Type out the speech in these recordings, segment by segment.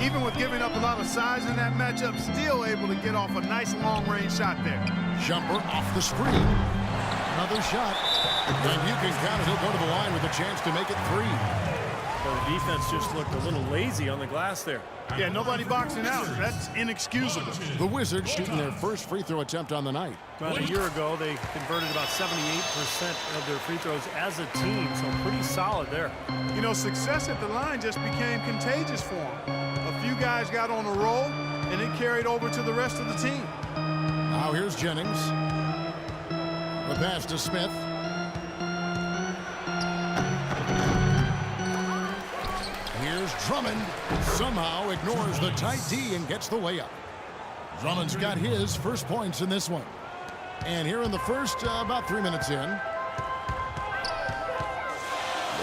Even with giving up a lot of size in that matchup, still able to get off a nice long-range shot there. Jumper off the screen. Another shot. And you can count it. He'll go to the line with a chance to make it 3. Well, the defense just looked a little lazy on the glass there. Yeah, nobody boxing out. That's inexcusable. The Wizards shooting their first free throw attempt on the night. About a year ago, they converted about 78% of their free throws as a team, so pretty solid there. You know, success at the line just became contagious for them. A few guys got on a roll, and it carried over to the rest of the team. Now here's Jennings. The pass to Smith. Here's Drummond. Somehow ignores the tight D and gets the way up. Drummond's got his first points in this one. And here in the first, about 3 minutes in.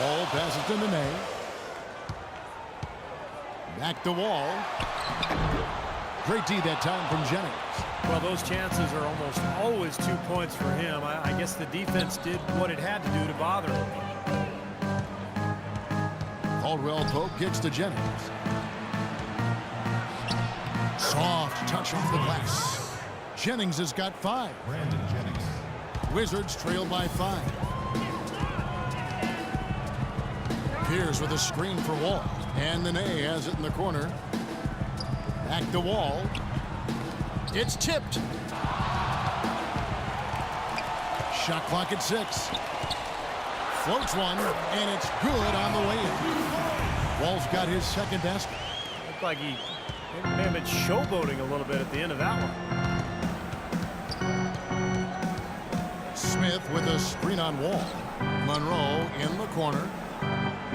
Wall passes to Nene. Back to Wall. Great D that time from Jennings. Well, those chances are almost always 2 points for him. I guess the defense did what it had to do to bother him. Caldwell Pope gets to Jennings. Soft touch off the glass. Jennings has got 5. Brandon Jennings. Wizards trail by 5. Pierce with a screen for Wall. And Nene has it in the corner. Back to Wall. It's tipped. Shot clock at 6. Floats one, and it's good on the way in. Wall's got his second basket. Looked like he may have been showboating a little bit at the end of that one. Smith with a screen on Wall. Monroe in the corner.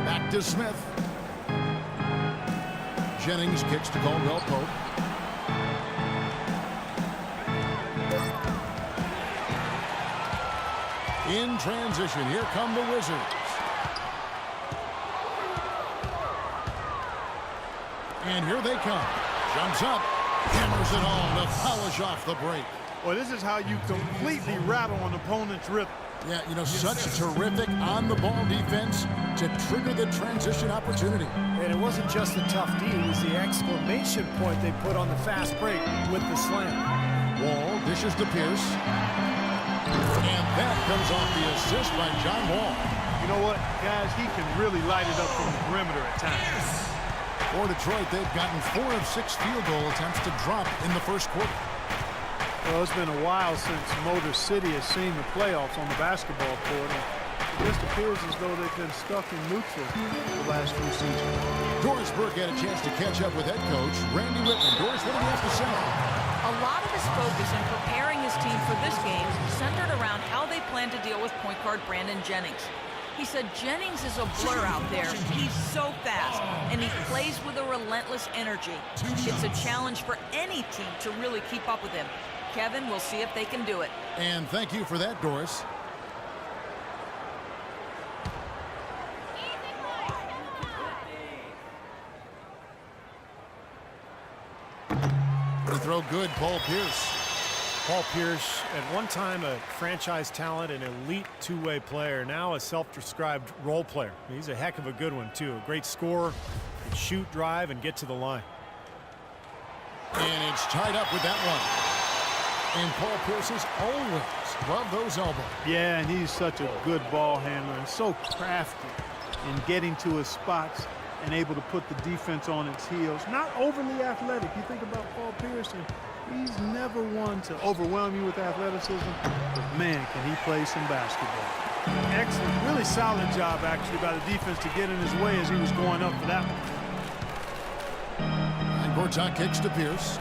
Back to Smith. Jennings kicks to Caldwell Pope. In transition, here come the Wizards. And here they come. Jumps up, hammers it on to polish off the break. Well, this is how you completely rattle an opponent's rhythm. Yeah, you know, such terrific on-the-ball defense to trigger the transition opportunity. And it wasn't just the tough D, it was the exclamation point they put on the fast break with the slam. Wall dishes to Pierce. And that comes off the assist by John Wall. You know what, guys? He can really light it up from the perimeter at times. For Detroit, they've gotten 4 of 6 field goal attempts to drop in the first quarter. Well, it's been a while since Motor City has seen the playoffs on the basketball court. It just appears as though they've been stuck in neutral the last few seasons. Doris Burke had a chance to catch up with head coach Randy Whitman. Doris, what do you have to say? A lot of his focus in preparing his team for this game centered around how they plan to deal with point guard Brandon Jennings. He said Jennings is a blur out there. He's so fast, and he plays with a relentless energy. It's a challenge for any team to really keep up with him. Kevin, we'll see if they can do it. And thank you for that, Doris. Free throw good, Paul Pierce. Paul Pierce, at one time a franchise talent, an elite two-way player, now a self-described role player. He's a heck of a good one, too. A great scorer, can shoot, drive, and get to the line. And it's tied up with that one. And Paul Pierce has always loved those elbows. Yeah, and he's such a good ball handler and so crafty in getting to his spots and able to put the defense on its heels. Not overly athletic. You think about Paul Pierce, and he's never one to overwhelm you with athleticism, but man, can he play some basketball. Excellent, really solid job actually by the defense to get in his way as he was going up for that one. And Gortat kicks to Pierce.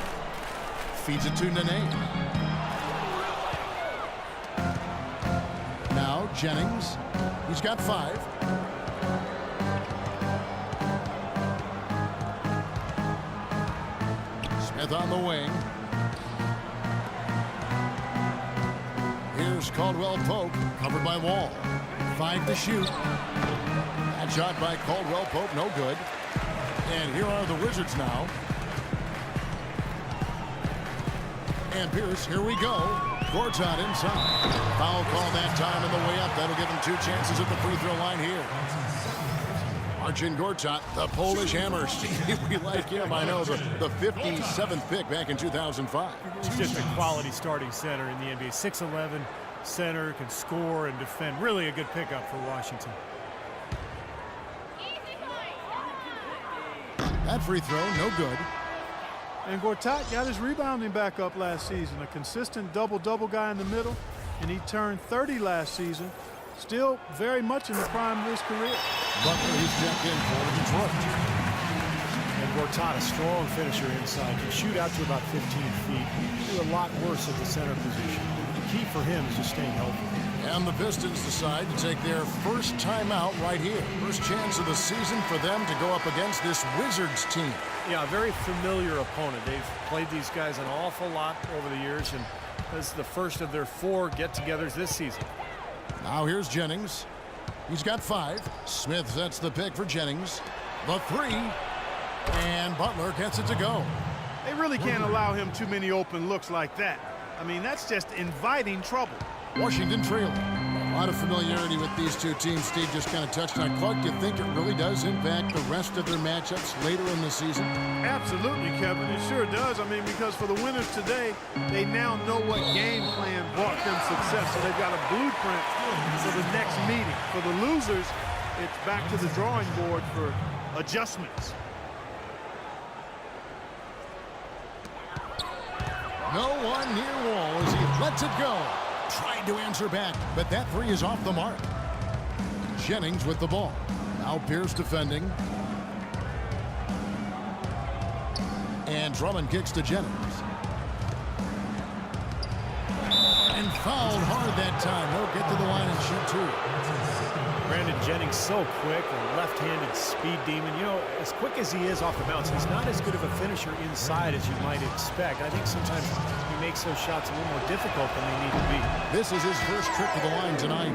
Feeds it to Nene. Now Jennings. He's got 5. Smith on the wing. Here's Caldwell Pope, covered by Wall. 5 to shoot. That shot by Caldwell Pope, no good. And here are the Wizards now. And Pierce, here we go. Gortat inside. Foul call that time on the way up. That'll give him 2 chances at the free throw line here. Marcin Gortat, the Polish Hammer. We like him. I know, the 57th pick back in 2005. He's just a quality starting center in the NBA. 6'11", center, can score and defend. Really a good pickup for Washington. That free throw, no good. And Gortat got his rebounding back up last season. A consistent double-double guy in the middle, and he turned 30 last season. Still very much in the prime of his career. Butler, he's checked in for Detroit. And Gortat, a strong finisher inside. Can shoot out to about 15 feet. Do a lot worse at the center position. The key for him is just staying healthy. And the Pistons decide to take their first timeout right here. First chance of the season for them to go up against this Wizards team. Yeah, a very familiar opponent. They've played these guys an awful lot over the years, and this is the first of their 4 get-togethers this season. Now here's Jennings. He's got 5. Smith sets the pick for Jennings. The 3. And Butler gets it to go. They really can't allow him too many open looks like that. I mean, that's just inviting trouble. Washington trailing. A lot of familiarity with these two teams. Steve just kind of touched on. Clark, do you think it really does impact the rest of their matchups later in the season? Absolutely, Kevin. It sure does. I mean, because for the winners today, they now know what game plan brought them success. So they've got a blueprint for the next meeting. For the losers, it's back to the drawing board for adjustments. No one near Wall as he lets it go. Tried to answer back, but that 3 is off the mark. Jennings with the ball. Now Pierce defending. And Drummond kicks to Jennings. And fouled hard that time. He'll get to the line and shoot 2. Brandon Jennings so quick, a left-handed speed demon. You know, as quick as he is off the bounce, he's not as good of a finisher inside as you might expect. I think sometimes he makes those shots a little more difficult than they need to be. This is his first trip to the line tonight.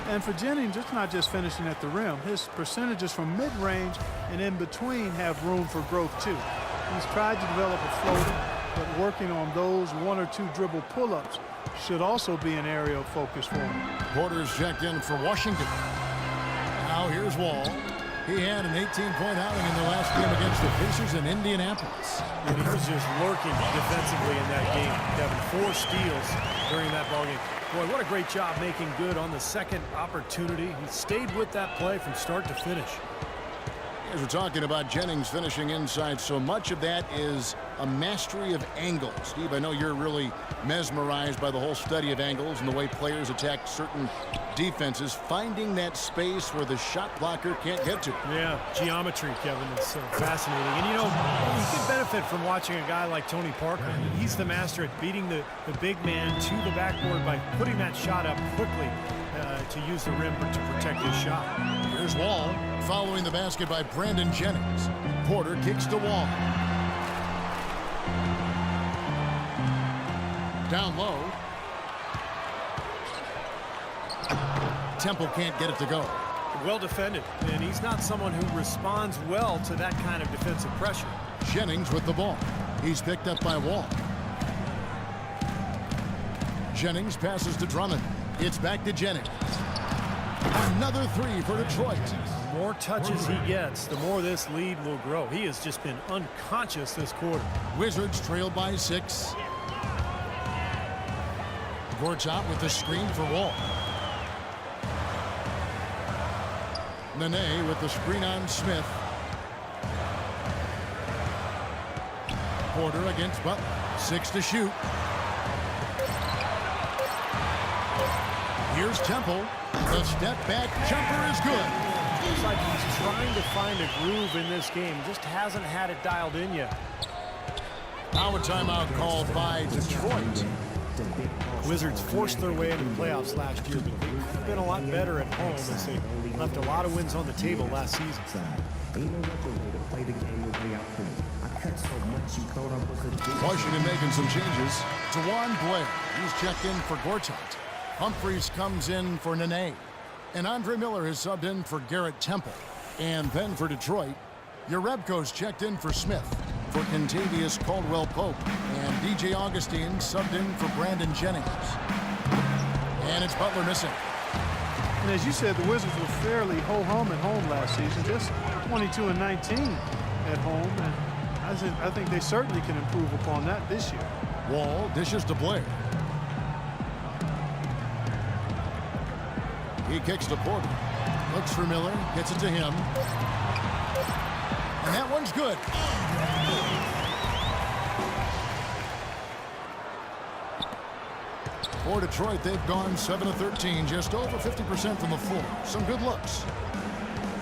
And for Jennings, it's not just finishing at the rim. His percentages from mid-range and in between have room for growth, too. He's tried to develop a floater, but working on those 1 or 2 dribble pull-ups should also be an area of focus for him. Porter's checked in for Washington. Now here's Wall. He had an 18-point outing in the last game against the Pacers in Indianapolis. And he was just lurking defensively in that game. Devin, 4 steals during that ballgame. Boy, what a great job making good on the second opportunity. He stayed with that play from start to finish. As we're talking about Jennings finishing inside, so much of that is a mastery of angles. Steve, I know you're really mesmerized by the whole study of angles and the way players attack certain defenses, finding that space where the shot blocker can't get to. Yeah, geometry, Kevin, is so fascinating. And, you know, you can benefit from watching a guy like Tony Parker. He's the master at beating the big man to the backboard by putting that shot up quickly to use the rim to protect his shot. Here's Wall following the basket by Brandon Jennings. Porter kicks to Wall. Down low. Temple can't get it to go. Well defended, and he's not someone who responds well to that kind of defensive pressure. Jennings with the ball. He's picked up by Wall. Jennings passes to Drummond. It's back to Jennings. Another 3 for Detroit. The more touches he gets, the more this lead will grow. He has just been unconscious this quarter. Wizards trail by 6. Gortat with the screen for Wall. Nene with the screen on Smith. Porter against Butler. 6 to shoot. Here's Temple. The step back jumper is good. Looks like he's trying to find a groove in this game. Just hasn't had it dialed in yet. Now a timeout called by Detroit. Wizards forced their way into the playoffs last year, but they've been a lot better at home as they left a lot of wins on the table last season. Washington making some changes. Dewan Blair, he's checked in for Gortat. Humphreys comes in for Nene. And Andre Miller has subbed in for Garrett Temple. And then for Detroit, Jerebko's checked in for Smith. For Kentavious Caldwell-Pope. And DJ Augustine subbed in for Brandon Jennings. And it's Butler missing. And as you said, the Wizards were fairly ho-hum at home last season, just 22-19 at home. And I think they certainly can improve upon that this year. Wall dishes to Blair. He kicks to Porter. Looks for Miller. Gets it to him. And that one's good. For Detroit, they've gone 7 of 13, just over 50% from the floor. Some good looks.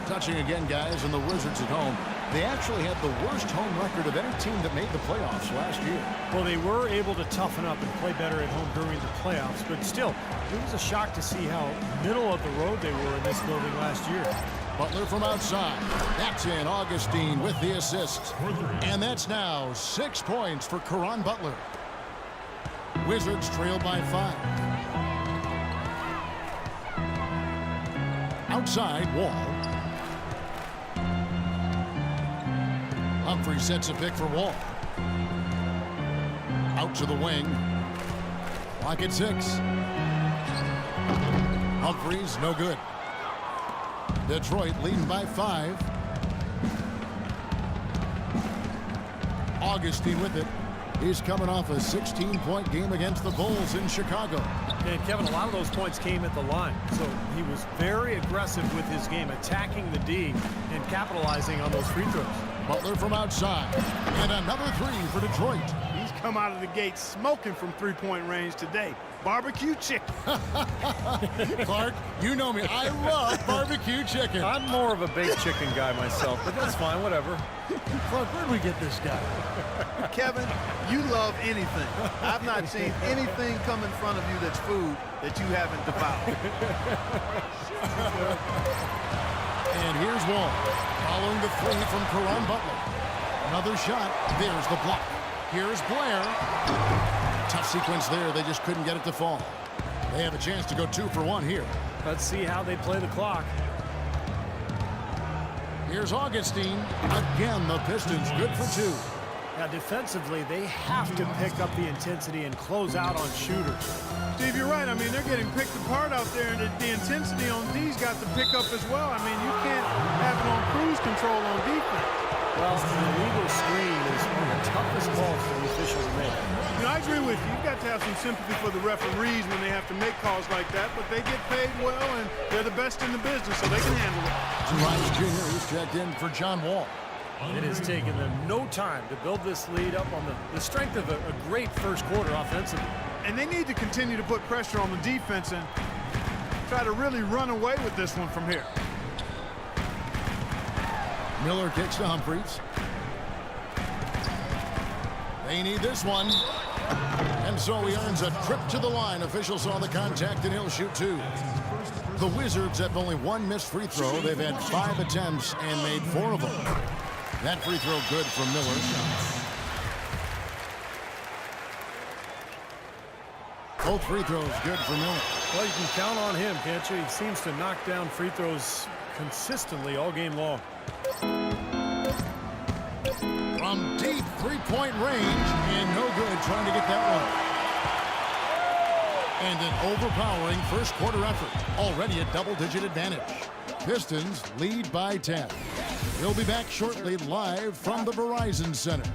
Touching again, guys, and the Wizards at home. They actually had the worst home record of any team that made the playoffs last year. Well, they were able to toughen up and play better at home during the playoffs, but still, it was a shock to see how middle of the road they were in this building last year. Butler from outside. That's in. Augustine with the assist. And that's now 6 points for Caron Butler. Wizards trail by 5. Outside, Wall. Humphrey sets a pick for Wall. Out to the wing. Clock at 6. Humphreys, no good. Detroit leading by 5. Augustine with it. He's coming off a 16-point game against the Bulls in Chicago. And Kevin, a lot of those points came at the line. So he was very aggressive with his game, attacking the D and capitalizing on those free throws. Butler from outside. And another 3 for Detroit. He's come out of the gate smoking from three-point range today. Barbecue chicken. Clark, you know me. I love barbecue chicken. I'm more of a baked chicken guy myself, but that's fine, whatever. Clark, where'd we get this guy? Kevin, you love anything. I've not seen anything come in front of you that's food that you haven't devoured. And here's Wall. Following the 3 from Caron Butler. Another shot. There's the block. Here's Blair. Tough sequence there. They just couldn't get it to fall. They have a chance to go 2 for 1 here. Let's see how they play the clock. Here's Augustine. Again, the Pistons good for 2. Now, defensively, they have to pick up the intensity and close out on shooters. Steve, you're right. I mean, they're getting picked apart out there, and the intensity on D's got to pick up as well. I mean, you can't have it on cruise control on defense. Well, an illegal screen is one of the toughest calls for the officials to make. You know, I agree with you. You've got to have some sympathy for the referees when they have to make calls like that, but they get paid well, and they're the best in the business, so they can handle it. Rice Jr. is checked in for John Wall. It has taken them no time to build this lead up on the strength of a great first quarter offensively. And they need to continue to put pressure on the defense and try to really run away with this one from here. Miller kicks to Humphreys. They need this one. And so he earns a trip to the line. Officials saw the contact and he'll shoot 2. The Wizards have only 1 missed free throw. They've had 5 attempts and made 4 of them. That free throw good from Miller. Both free throws good for Miller. Well, you can count on him, can't you? He seems to knock down free throws consistently all game long. From deep three-point range, and no good trying to get that one. And an overpowering first quarter effort. Already a double-digit advantage. Pistons lead by 10. We'll be back shortly live from the Verizon Center.